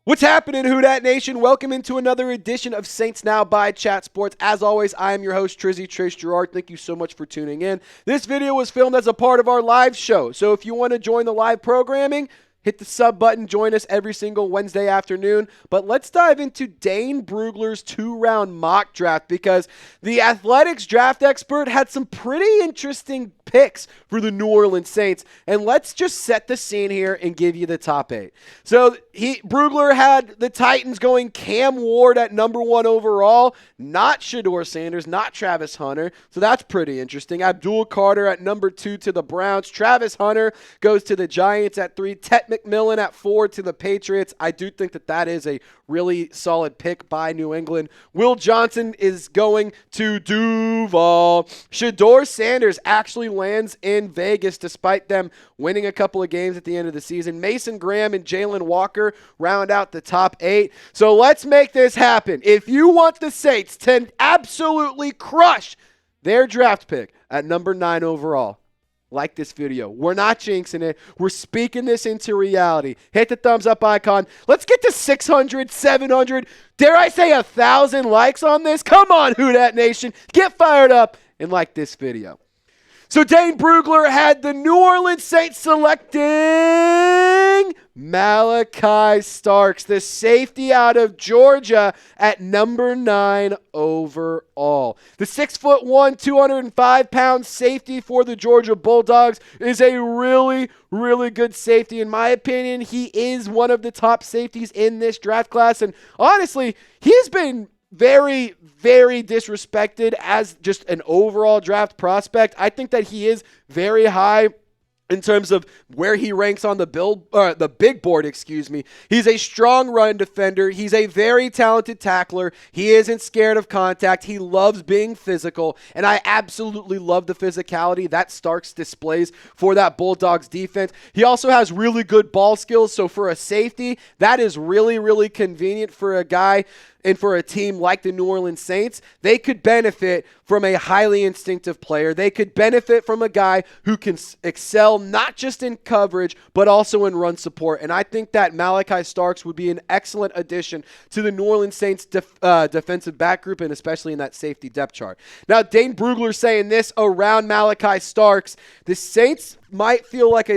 What's happening, Who Dat Nation? Welcome into another edition of Saints Now by Chat Sports. As always, I am your host, Trizzy Trace Girouard. Thank you so much for tuning in. This video was filmed as a part of our live show, so if you want to join the live programming, hit the sub button. Join us every single Wednesday afternoon. But let's dive into Dane Brugler's two-round mock draft because the Athletics draft expert had some pretty interesting picks for the New Orleans Saints. And let's just set the scene here and give you the top 8. So Brugler had the Titans going Cam Ward at number 1 overall, not Shedeur Sanders, not Travis Hunter. So that's pretty interesting. Abdul Carter at number 2 to the Browns. Travis Hunter goes to the Giants at 3. Tet McMillan at 4 to the Patriots. I do think that is a really solid pick by New England. Will Johnson is going to Duval. Shedeur Sanders actually lands in Vegas despite them winning a couple of games at the end of the season. Mason Graham and Jalen Walker round out the top 8. So let's make this happen. If you want the Saints to absolutely crush their draft pick at number 9 overall, like this video. We're not jinxing it. We're speaking this into reality. Hit the thumbs up icon. Let's get to 600, 700, dare I say 1,000 likes on this? Come on, Who Dat Nation. Get fired up and like this video. So Dane Brugler had the New Orleans Saints selecting Malaki Starks, the safety out of Georgia, at number 9 overall. The 6'1", 205-pound safety for the Georgia Bulldogs is a really, really good safety. In my opinion, he is one of the top safeties in this draft class. And honestly, he's been very, very disrespected as just an overall draft prospect. I think that he is very high in terms of where he ranks on the big board, He's a strong run defender. He's a very talented tackler. He isn't scared of contact. He loves being physical, and I absolutely love the physicality that Starks displays for that Bulldogs defense. He also has really good ball skills, so for a safety, that is really, really convenient for a guy and for a team like the New Orleans Saints. They could benefit from a highly instinctive player. They could benefit from a guy who can excel not just in coverage, but also in run support. And I think that Malaki Starks would be an excellent addition to the New Orleans Saints defensive back group, and especially in that safety depth chart. Now, Dane Brugler saying this around Malaki Starks: the Saints might feel like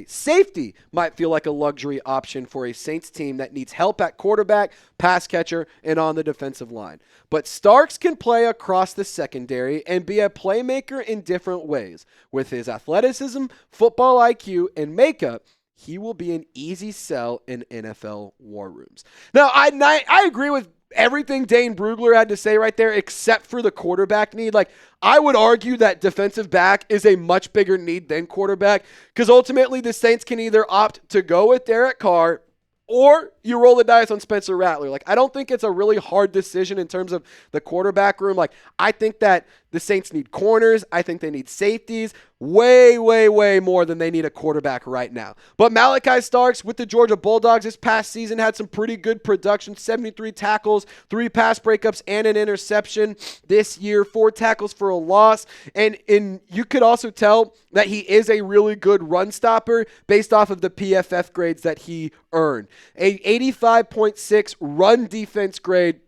safety might feel like a luxury option for a Saints team that needs help at quarterback, pass catcher, and on the defensive line. But Starks can play across the secondary and be a playmaker in different ways. With his athleticism, football IQ, and makeup, he will be an easy sell in NFL war rooms. Now, I agree with everything Dane Brugler had to say right there, except for the quarterback need. Like, I would argue that defensive back is a much bigger need than quarterback, because ultimately the Saints can either opt to go with Derek Carr or you roll the dice on Spencer Rattler. Like, I don't think it's a really hard decision in terms of the quarterback room. Like, I think that the Saints need corners. I think they need safeties way, way, way more than they need a quarterback right now. But Malaki Starks with the Georgia Bulldogs this past season had some pretty good production: 73 tackles, 3 pass breakups, and an interception. This year, 4 tackles for a loss. And you could also tell that he is a really good run stopper based off of the PFF grades that he earned. A 85.6 run defense grade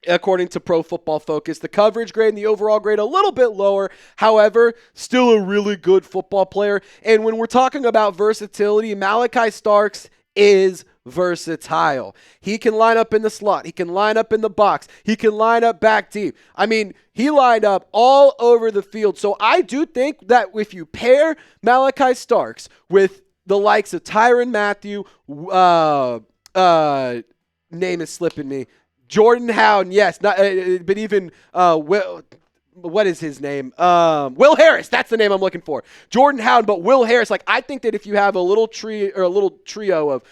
according to Pro Football Focus. The coverage grade and the overall grade a little bit lower. However, still a really good football player. And when we're talking about versatility, Malaki Starks is versatile. He can line up in the slot. He can line up in the box. He can line up back deep. I mean, he lined up all over the field. So I do think that if you pair Malaki Starks with the likes of Tyrann Mathieu, name is slipping me, Jordan Howden, yes, not, but even Will, what is his name? Will Harris, that's the name I'm looking for. Jordan Howden, but Will Harris. Like, I think that if you have a little trio of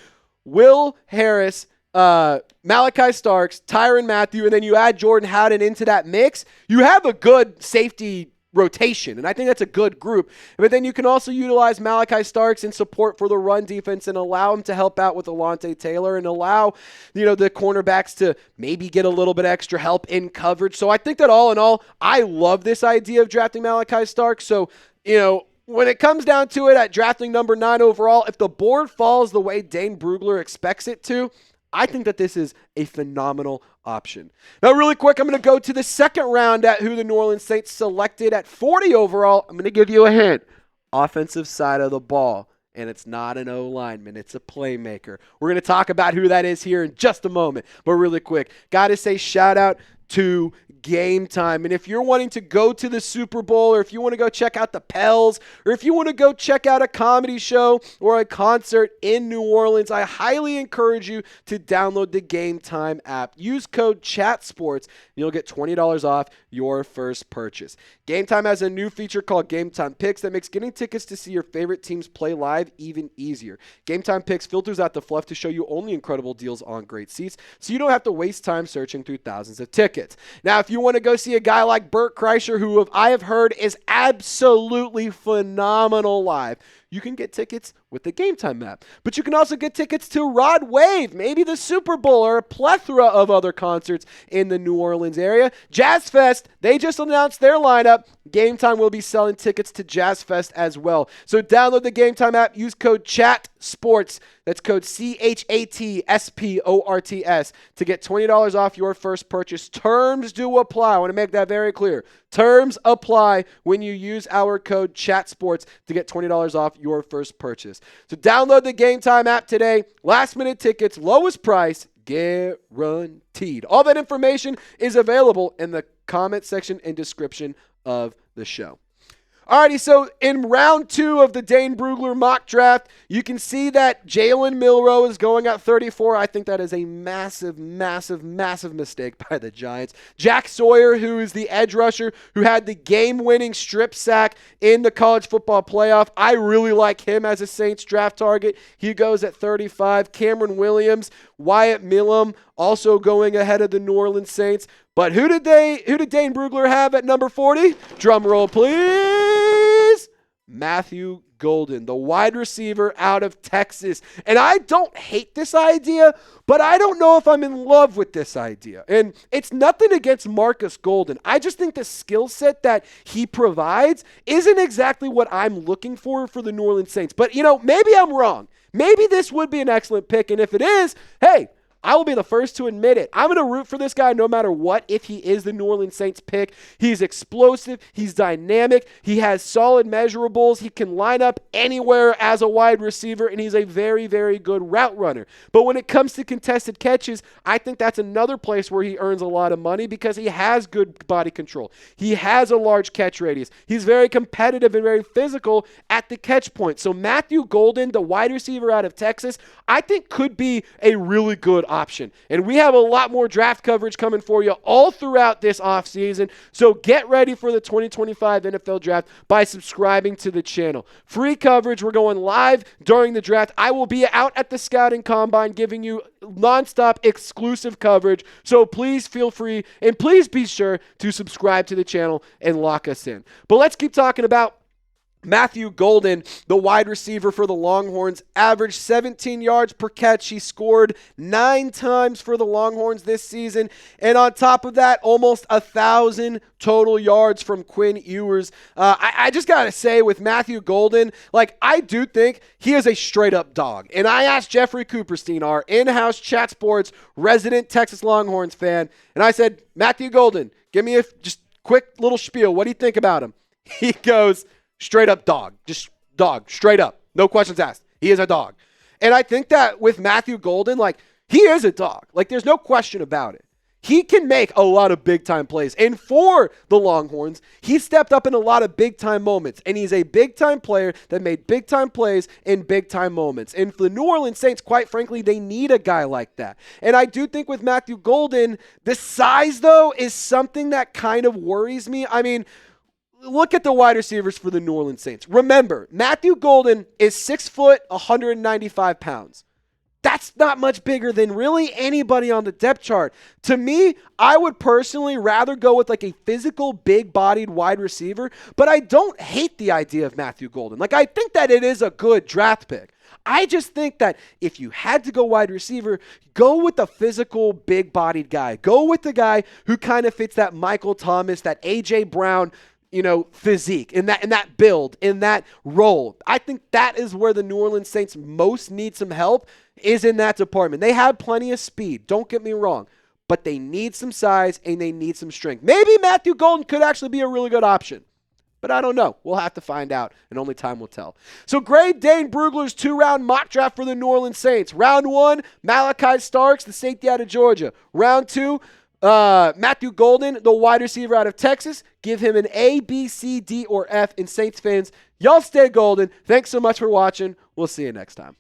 Will Harris, Malaki Starks, Tyrann Mathieu, and then you add Jordan Howden into that mix, you have a good safety rotation, and I think that's a good group. But then you can also utilize Malaki Starks in support for the run defense and allow him to help out with Alontae Taylor and allow, the cornerbacks to maybe get a little bit extra help in coverage. So I think that all in all, I love this idea of drafting Malaki Starks. So, when it comes down to it at drafting number 9 overall, if the board falls the way Dane Brugler expects it to, I think that this is a phenomenal option. Now, really quick, I'm going to go to the second round at who the New Orleans Saints selected at 40 overall. I'm going to give you a hint. Offensive side of the ball. And it's not an O-lineman. It's a playmaker. We're going to talk about who that is here in just a moment. But really quick, got to say shout out to Game Time. And if you're wanting to go to the Super Bowl, or if you want to go check out the Pels, or if you want to go check out a comedy show or a concert in New Orleans, I highly encourage you to download the Game Time app. Use code CHATSPORTS and you'll get $20 off your first purchase. Game Time has a new feature called Game Time Picks that makes getting tickets to see your favorite teams play live even easier. Game Time Picks filters out the fluff to show you only incredible deals on great seats, so you don't have to waste time searching through thousands of tickets. Now, if you want to go see a guy like Bert Kreischer, who I have heard is absolutely phenomenal live, you can get tickets with the Game Time app. But you can also get tickets to Rod Wave, maybe the Super Bowl, or a plethora of other concerts in the New Orleans area. Jazz Fest, they just announced their lineup. Game Time will be selling tickets to Jazz Fest as well. So download the Game Time app, use code CHATSPORTS, that's code CHATSPORTS, to get $20 off your first purchase. Terms do apply. I want to make that very clear. Terms apply when you use our code CHATSPORTS to get $20 off your first purchase. So download the Game Time app today. Last minute tickets, lowest price, guaranteed. All that information is available in the comment section and description of the show. Alrighty, so in round 2 of the Dane Brugler mock draft, you can see that Jalen Milroe is going at 34. I think that is a massive, massive, massive mistake by the Giants. Jack Sawyer, who is the edge rusher, who had the game-winning strip sack in the college football playoff. I really like him as a Saints draft target. He goes at 35. Cameron Williams, Wyatt Millam, also going ahead of the New Orleans Saints. But who did Dane Brugler have at number 40? Drum roll, please. Matthew Golden, the wide receiver out of Texas. And I don't hate this idea, but I don't know if I'm in love with this idea. And it's nothing against Marcus Golden. I just think the skill set that he provides isn't exactly what I'm looking for the New Orleans Saints. But, maybe I'm wrong. Maybe this would be an excellent pick. And if it is, hey, I will be the first to admit it. I'm going to root for this guy no matter what if he is the New Orleans Saints pick. He's explosive. He's dynamic. He has solid measurables. He can line up anywhere as a wide receiver, and he's a very, very good route runner. But when it comes to contested catches, I think that's another place where he earns a lot of money because he has good body control. He has a large catch radius. He's very competitive and very physical at the catch point. So Matthew Golden, the wide receiver out of Texas, I think could be a really good option. And we have a lot more draft coverage coming for you all throughout this offseason. So get ready for the 2025 NFL Draft by subscribing to the channel. Free coverage. We're going live during the draft. I will be out at the scouting combine giving you nonstop exclusive coverage. So please feel free and please be sure to subscribe to the channel and lock us in. But let's keep talking about Matthew Golden, the wide receiver for the Longhorns, averaged 17 yards per catch. He scored 9 times for the Longhorns this season. And on top of that, almost 1,000 total yards from Quinn Ewers. I just got to say, with Matthew Golden, I do think he is a straight-up dog. And I asked Jeffrey Cooperstein, our in-house Chat Sports resident Texas Longhorns fan, and I said, Matthew Golden, give me a just quick little spiel. What do you think about him? He goes, straight up dog. Just dog. Straight up. No questions asked. He is a dog. And I think that with Matthew Golden, he is a dog. There's no question about it. He can make a lot of big-time plays. And for the Longhorns, he stepped up in a lot of big-time moments. And he's a big-time player that made big-time plays in big-time moments. And for the New Orleans Saints, quite frankly, they need a guy like that. And I do think with Matthew Golden, the size, though, is something that kind of worries me. I mean, look at the wide receivers for the New Orleans Saints. Remember, Matthew Golden is 6 foot, 195 pounds. That's not much bigger than really anybody on the depth chart. To me, I would personally rather go with a physical, big-bodied wide receiver, but I don't hate the idea of Matthew Golden. I think that it is a good draft pick. I just think that if you had to go wide receiver, go with the physical, big-bodied guy. Go with the guy who kind of fits that Michael Thomas, that A.J. Brown, physique, in that build, in that role. I think that is where the New Orleans Saints most need some help, is in that department. They have plenty of speed, don't get me wrong, but they need some size and they need some strength. Maybe Matthew Golden could actually be a really good option, but I don't know. We'll have to find out, and only time will tell. So grade Dane Brugler's 2-round mock draft for the New Orleans Saints. Round 1, Malaki Starks, the safety out of Georgia. Round 2, Matthew Golden, the wide receiver out of Texas. Give him an A, B, C, D, or F. In Saints fans, y'all stay golden. Thanks so much for watching. We'll see you next time.